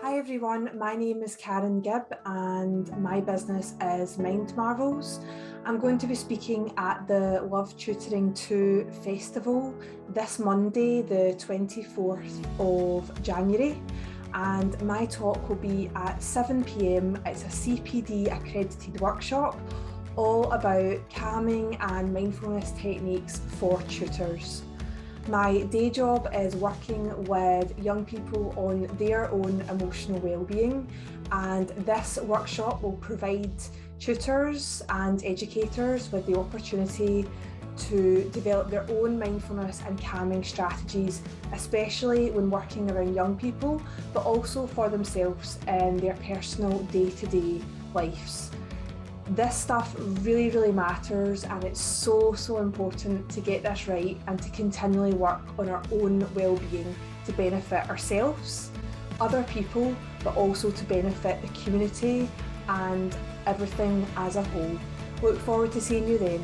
Hi everyone, my name is Karen Gibb and my business is Mind Marvels. I'm going to be speaking at the Love Tutoring 2 festival this Monday, the 24th of January. And my talk will be at 7 p.m. It's a CPD accredited workshop all about calming and mindfulness techniques for tutors. My day job is working with young people on their own emotional well-being, and this workshop will provide tutors and educators with the opportunity to develop their own mindfulness and calming strategies, especially when working around young people, but also for themselves in their personal day-to-day lives. This stuff really matters, and it's so important to get this right and to continually work on our own well-being to benefit ourselves, other people, but also to benefit the community and everything as a whole. Look forward to seeing you then.